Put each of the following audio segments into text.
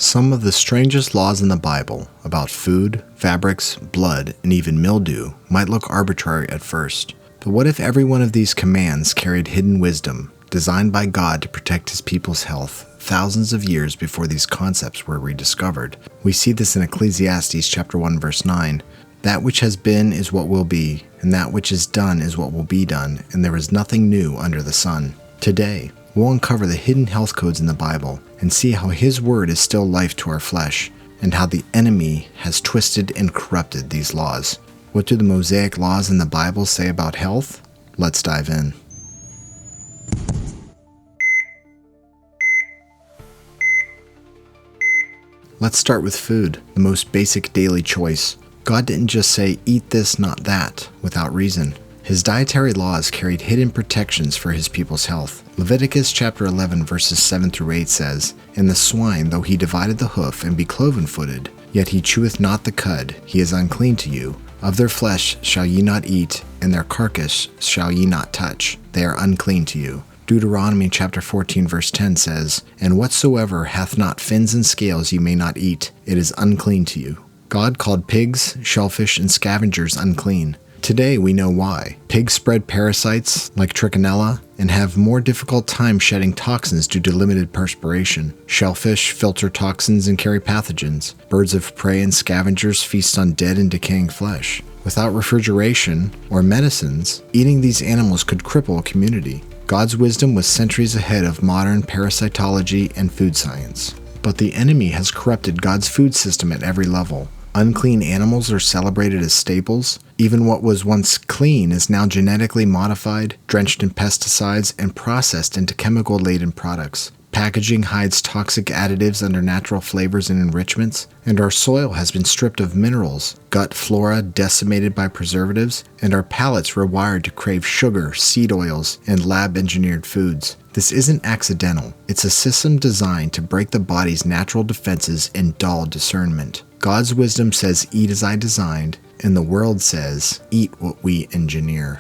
Some of the strangest laws in the Bible about food, fabrics, blood, and even mildew might look arbitrary at first. But what if every one of these commands carried hidden wisdom, designed by God to protect his people's health, thousands of years before these concepts were rediscovered? We see this in Ecclesiastes chapter 1 verse 9. That which has been is what will be, and that which is done is what will be done, and there is nothing new under the sun. Today, we'll uncover the hidden health codes in the Bible and see how his word is still life to our flesh, and how the enemy has twisted and corrupted these laws. What do the Mosaic laws in the Bible say about health? Let's dive in. Let's start with food, the most basic daily choice. God didn't just say, eat this, not that, without reason. His dietary laws carried hidden protections for his people's health. Leviticus chapter 11 verses 7 through 8 says, And the swine, though he divided the hoof and be cloven-footed, yet he cheweth not the cud, he is unclean to you. Of their flesh shall ye not eat, and their carcass shall ye not touch. They are unclean to you. Deuteronomy chapter 14 verse 10 says, And whatsoever hath not fins and scales ye may not eat, it is unclean to you. God called pigs, shellfish, and scavengers unclean. Today we know why. Pigs spread parasites like trichinella and have more difficult time shedding toxins due to limited perspiration. Shellfish filter toxins and carry pathogens. Birds of prey and scavengers feast on dead and decaying flesh. Without refrigeration or medicines, eating these animals could cripple a community. God's wisdom was centuries ahead of modern parasitology and food science. But the enemy has corrupted God's food system at every level. Unclean animals are celebrated as staples. Even what was once clean is now genetically modified, drenched in pesticides, and processed into chemical-laden products. Packaging hides toxic additives under natural flavors and enrichments, and our soil has been stripped of minerals, gut flora decimated by preservatives, and our palates rewired to crave sugar, seed oils, and lab-engineered foods. This isn't accidental. It's a system designed to break the body's natural defenses and dull discernment. God's wisdom says, eat as I designed, and the world says, eat what we engineer.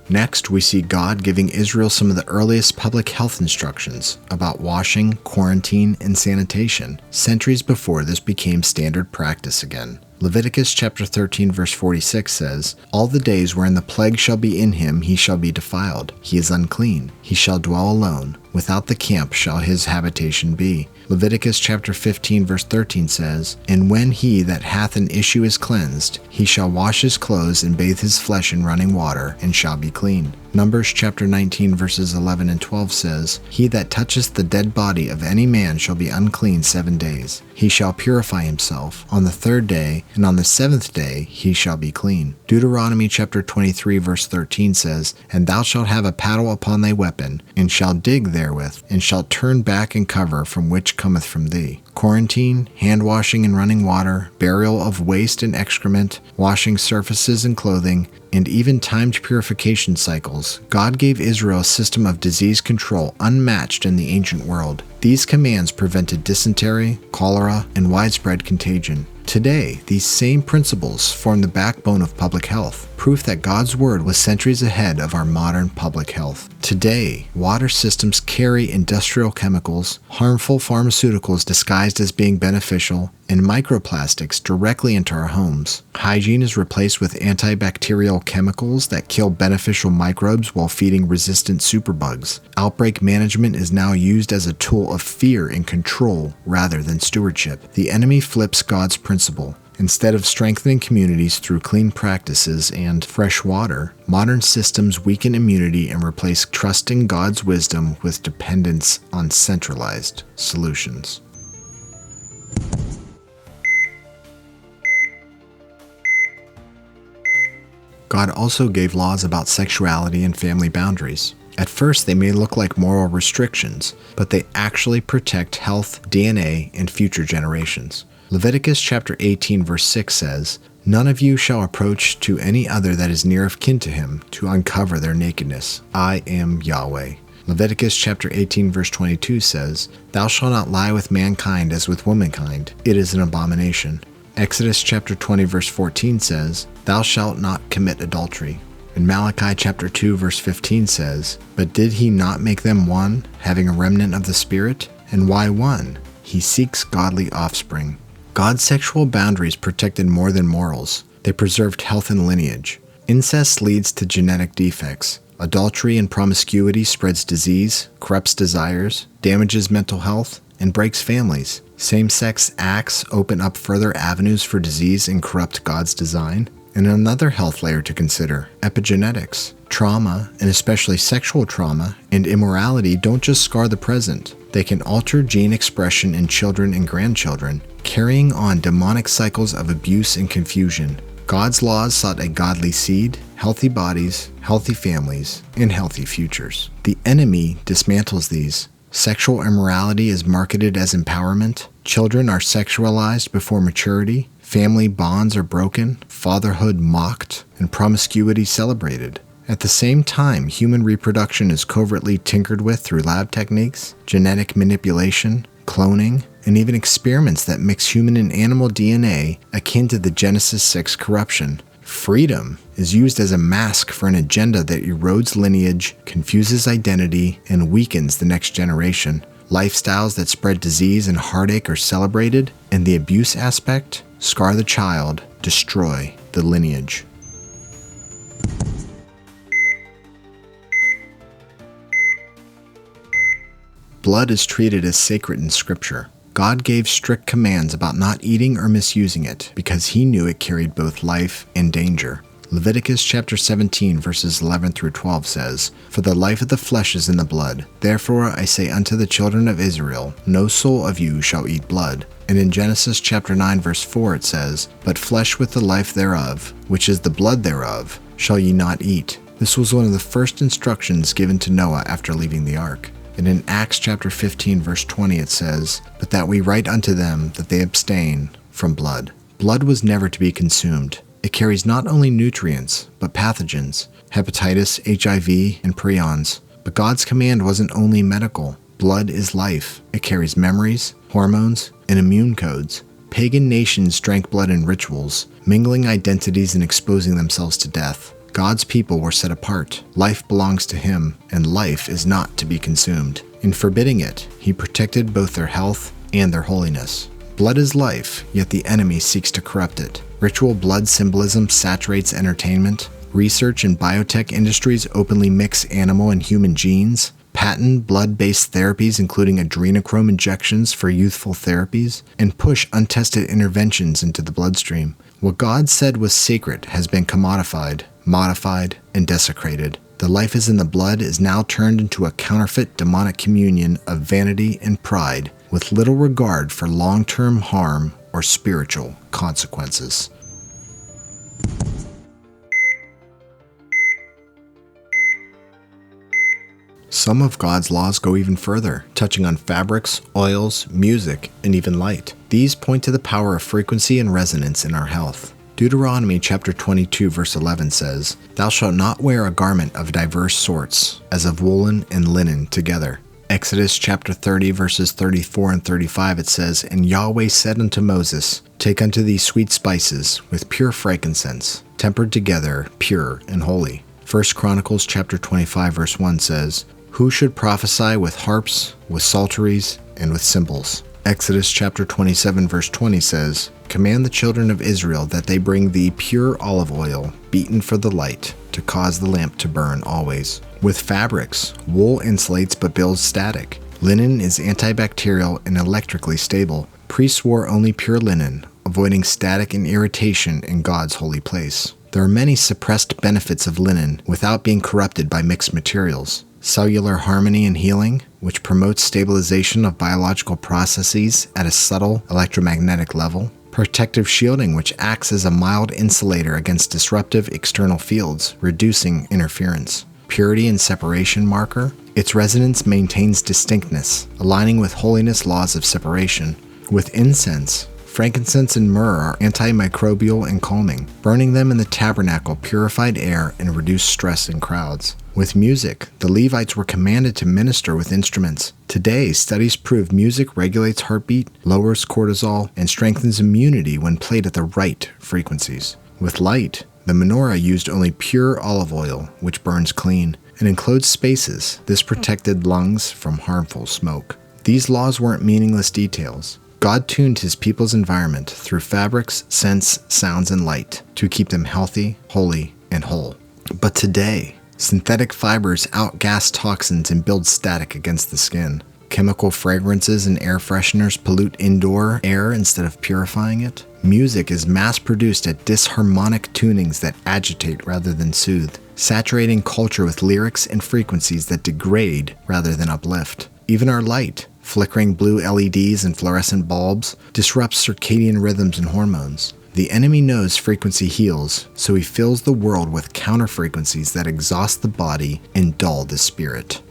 Next, we see God giving Israel some of the earliest public health instructions about washing, quarantine, and sanitation, centuries before this became standard practice again. Leviticus chapter 13 verse 46 says, All the days wherein the plague shall be in him he shall be defiled. He is unclean. He shall dwell alone. Without the camp shall his habitation be. Leviticus chapter 15 verse 13 says, And when he that hath an issue is cleansed, he shall wash his clothes and bathe his flesh in running water, and shall be clean. Numbers chapter 19 verses 11 and 12 says, He that toucheth the dead body of any man shall be unclean 7 days. He shall purify himself. On the third day, and on the seventh day he shall be clean. Deuteronomy chapter 23 verse 13 says, And thou shalt have a paddle upon thy weapon, and shalt dig therewith, and shalt turn back and cover from which cometh from thee. Quarantine, hand-washing and running water, burial of waste and excrement, washing surfaces and clothing, and even timed purification cycles, God gave Israel a system of disease control unmatched in the ancient world. These commands prevented dysentery, cholera, and widespread contagion. Today, these same principles form the backbone of public health, proof that God's word was centuries ahead of our modern public health. Today, water systems carry industrial chemicals, harmful pharmaceuticals disguised as being beneficial, and microplastics directly into our homes. Hygiene is replaced with antibacterial chemicals that kill beneficial microbes while feeding resistant superbugs. Outbreak management is now used as a tool of fear and control rather than stewardship. The enemy flips God's principle. Instead of strengthening communities through clean practices and fresh water, modern systems weaken immunity and replace trusting God's wisdom with dependence on centralized solutions. God also gave laws about sexuality and family boundaries. At first, they may look like moral restrictions, but they actually protect health, DNA, and future generations. Leviticus chapter 18 verse 6 says, None of you shall approach to any other that is near of kin to him to uncover their nakedness. I am Yahweh. Leviticus chapter 18 verse 22 says, Thou shalt not lie with mankind as with womankind. It is an abomination. Exodus chapter 20 verse 14 says, Thou shalt not commit adultery. And Malachi chapter 2 verse 15 says, "But did he not make them one, having a remnant of the Spirit? And why one? He seeks godly offspring." God's sexual boundaries protected more than morals. They preserved health and lineage. Incest leads to genetic defects. Adultery and promiscuity spreads disease, corrupts desires, damages mental health, and breaks families. Same-sex acts open up further avenues for disease and corrupt God's design. And another health layer to consider, epigenetics. Trauma, and especially sexual trauma, and immorality don't just scar the present. They can alter gene expression in children and grandchildren, carrying on demonic cycles of abuse and confusion. God's laws sought a godly seed, healthy bodies, healthy families, and healthy futures. The enemy dismantles these. Sexual immorality is marketed as empowerment. Children are sexualized before maturity. Family bonds are broken, fatherhood mocked, and promiscuity celebrated. At the same time, human reproduction is covertly tinkered with through lab techniques, genetic manipulation, cloning, and even experiments that mix human and animal DNA akin to the Genesis 6 corruption. Freedom is used as a mask for an agenda that erodes lineage, confuses identity, and weakens the next generation. Lifestyles that spread disease and heartache are celebrated, and the abuse aspect, scar the child, destroy the lineage. Blood is treated as sacred in Scripture. God gave strict commands about not eating or misusing it because he knew it carried both life and danger. Leviticus chapter 17 verses 11 through 12 says, "For the life of the flesh is in the blood. Therefore I say unto the children of Israel, no soul of you shall eat blood." And in Genesis chapter 9 verse 4 it says, "But flesh with the life thereof, which is the blood thereof, shall ye not eat." This was one of the first instructions given to Noah after leaving the ark. And in Acts chapter 15 verse 20 it says, "But that we write unto them that they abstain from blood." Blood was never to be consumed. It carries not only nutrients, but pathogens, hepatitis, HIV, and prions. But God's command wasn't only medical. Blood is life. It carries memories, hormones, and immune codes. Pagan nations drank blood in rituals, mingling identities and exposing themselves to death. God's people were set apart. Life belongs to him, and life is not to be consumed. In forbidding it, he protected both their health and their holiness. Blood is life, yet the enemy seeks to corrupt it. Ritual blood symbolism saturates entertainment. Research and biotech industries openly mix animal and human genes. Patent blood-based therapies including adrenochrome injections for youthful therapies, and push untested interventions into the bloodstream. What God said was sacred has been commodified, modified, and desecrated. The life is in the blood is now turned into a counterfeit demonic communion of vanity and pride, with little regard for long-term harm or spiritual consequences. Some of God's laws go even further, touching on fabrics, oils, music, and even light. These point to the power of frequency and resonance in our health. Deuteronomy chapter 22 verse 11 says, "Thou shalt not wear a garment of diverse sorts, as of woolen and linen together." Exodus chapter 30 verses 34 and 35 it says, "And Yahweh said unto Moses, Take unto thee sweet spices, with pure frankincense, tempered together, pure and holy." 1 Chronicles chapter 25 verse 1 says, "Who should prophesy with harps, with psalteries, and with cymbals?" Exodus chapter 27 verse 20 says, "Command the children of Israel that they bring thee pure olive oil, beaten for the light, to cause the lamp to burn always." With fabrics, wool insulates but builds static. Linen is antibacterial and electrically stable. Priests wore only pure linen, avoiding static and irritation in God's holy place. There are many suppressed benefits of linen without being corrupted by mixed materials. Cellular harmony and healing, which promotes stabilization of biological processes at a subtle electromagnetic level. Protective shielding, which acts as a mild insulator against disruptive external fields, reducing interference. Purity and separation marker. Its resonance maintains distinctness, aligning with holiness laws of separation. With incense, frankincense and myrrh are antimicrobial and calming. Burning them in the tabernacle purified air and reduced stress in crowds. With music, the Levites were commanded to minister with instruments. Today, studies prove music regulates heartbeat, lowers cortisol, and strengthens immunity when played at the right frequencies. With light, The menorah used only pure olive oil, which burns clean. In enclosed spaces, this protected lungs from harmful smoke. These laws weren't meaningless details. God tuned his people's environment through fabrics, scents, sounds, and light to keep them healthy, holy, and whole. But today, synthetic fibers outgas toxins and build static against the skin. Chemical fragrances and air fresheners pollute indoor air instead of purifying it. Music is mass-produced at disharmonic tunings that agitate rather than soothe, saturating culture with lyrics and frequencies that degrade rather than uplift. Even our light, flickering blue LEDs and fluorescent bulbs, disrupts circadian rhythms and hormones. The enemy knows frequency heals, so he fills the world with counter-frequencies that exhaust the body and dull the spirit.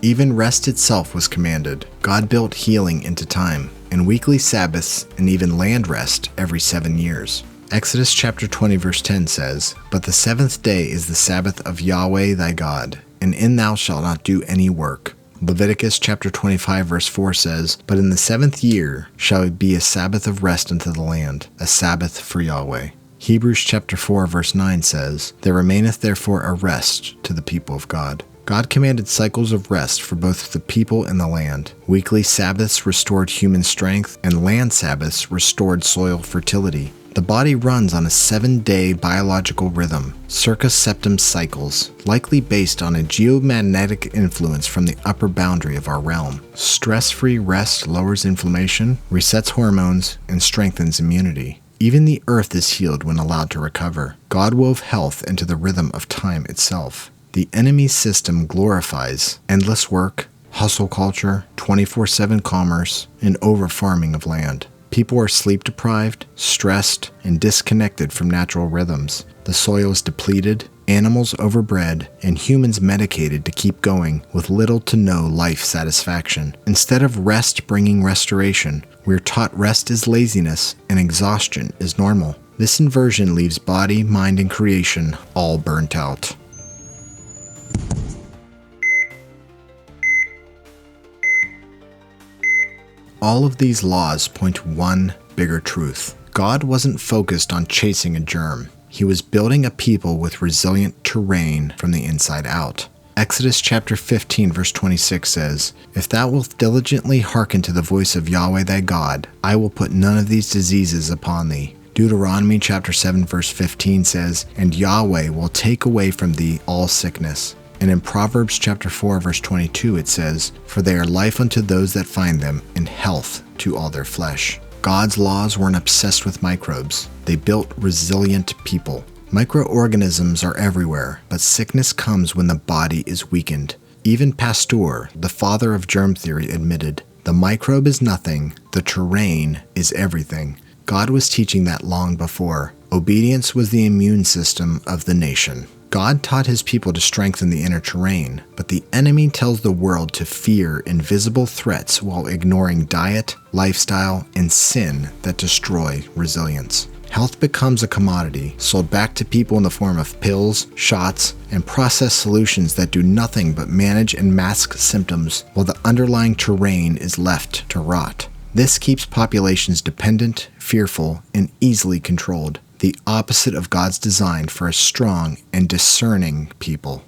Even rest itself was commanded. God built healing into time, and weekly Sabbaths, and even land rest every 7 years. Exodus chapter 20 verse 10 says, "But the seventh day is the Sabbath of Yahweh thy God, and in thou shalt not do any work." Leviticus chapter 25 verse 4 says, "But in the 7th year shall it be a Sabbath of rest unto the land, a Sabbath for Yahweh." Hebrews chapter 4 verse 9 says, "There remaineth therefore a rest to the people of God." God commanded cycles of rest for both the people and the land. Weekly Sabbaths restored human strength, and land Sabbaths restored soil fertility. The body runs on a 7-day biological rhythm, circa septum cycles, likely based on a geomagnetic influence from the upper boundary of our realm. Stress-free rest lowers inflammation, resets hormones, and strengthens immunity. Even the earth is healed when allowed to recover. God wove health into the rhythm of time itself. The enemy's system glorifies endless work, hustle culture, 24/7 commerce, and over-farming of land. People are sleep-deprived, stressed, and disconnected from natural rhythms. The soil is depleted, animals overbred, and humans medicated to keep going with little to no life satisfaction. Instead of rest bringing restoration, we're taught rest is laziness and exhaustion is normal. This inversion leaves body, mind, and creation all burnt out. All of these laws point to one bigger truth. God wasn't focused on chasing a germ. He was building a people with resilient terrain from the inside out. Exodus chapter 15 verse 26 says, "If thou wilt diligently hearken to the voice of Yahweh thy God, I will put none of these diseases upon thee." Deuteronomy chapter 7 verse 15 says, "And Yahweh will take away from thee all sickness." And in Proverbs chapter 4 verse 22 it says, "For they are life unto those that find them, and health to all their flesh." God's laws weren't obsessed with microbes. They built resilient people. Microorganisms are everywhere, but sickness comes when the body is weakened. Even Pasteur, the father of germ theory, admitted, "The microbe is nothing, the terrain is everything." God was teaching that long before. Obedience was the immune system of the nation. God taught his people to strengthen the inner terrain, but the enemy tells the world to fear invisible threats while ignoring diet, lifestyle, and sin that destroy resilience. Health becomes a commodity, sold back to people in the form of pills, shots, and processed solutions that do nothing but manage and mask symptoms while the underlying terrain is left to rot. This keeps populations dependent, fearful, and easily controlled. The opposite of God's design for a strong and discerning people.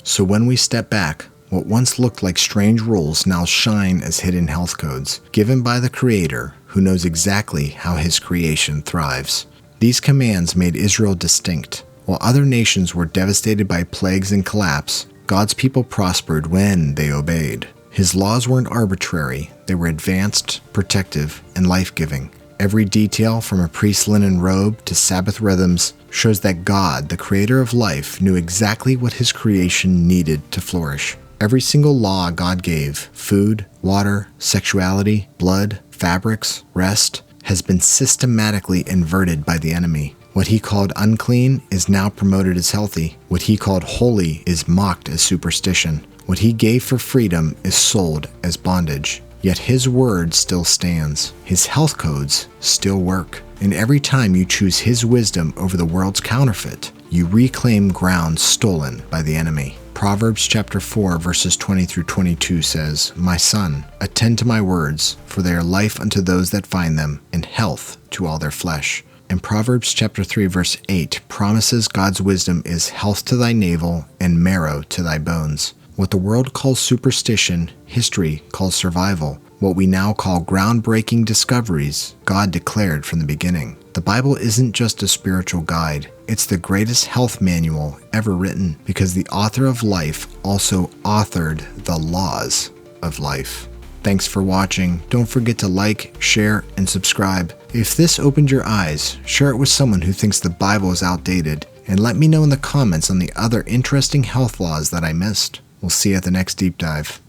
So when we step back, what once looked like strange rules now shine as hidden health codes, given by the Creator, who knows exactly how his creation thrives. These commands made Israel distinct. While other nations were devastated by plagues and collapse, God's people prospered when they obeyed. His laws weren't arbitrary, they were advanced, protective, and life-giving. Every detail, from a priest's linen robe to Sabbath rhythms, shows that God, the creator of life, knew exactly what his creation needed to flourish. Every single law God gave, food, water, sexuality, blood, fabrics, rest, has been systematically inverted by the enemy. What he called unclean is now promoted as healthy. What he called holy is mocked as superstition. What he gave for freedom is sold as bondage. Yet his word still stands. His health codes still work. And every time you choose his wisdom over the world's counterfeit, You reclaim ground stolen by the enemy. Proverbs chapter 4 verses 20 through 22 says, "My son, attend to my words, for they are life unto those that find them, and health to all their flesh." And Proverbs chapter 3 verse 8 promises God's wisdom is health to thy navel and marrow to thy bones. What the world calls superstition, history calls survival. What we now call groundbreaking discoveries, God declared from the beginning. The Bible isn't just a spiritual guide. It's the greatest health manual ever written, because the author of life also authored the laws of life. Thanks for watching. Don't forget to like, share, and subscribe. If this opened your eyes, share it with someone who thinks the Bible is outdated, and let me know in the comments on the other interesting health laws that I missed. We'll see you at the next deep dive.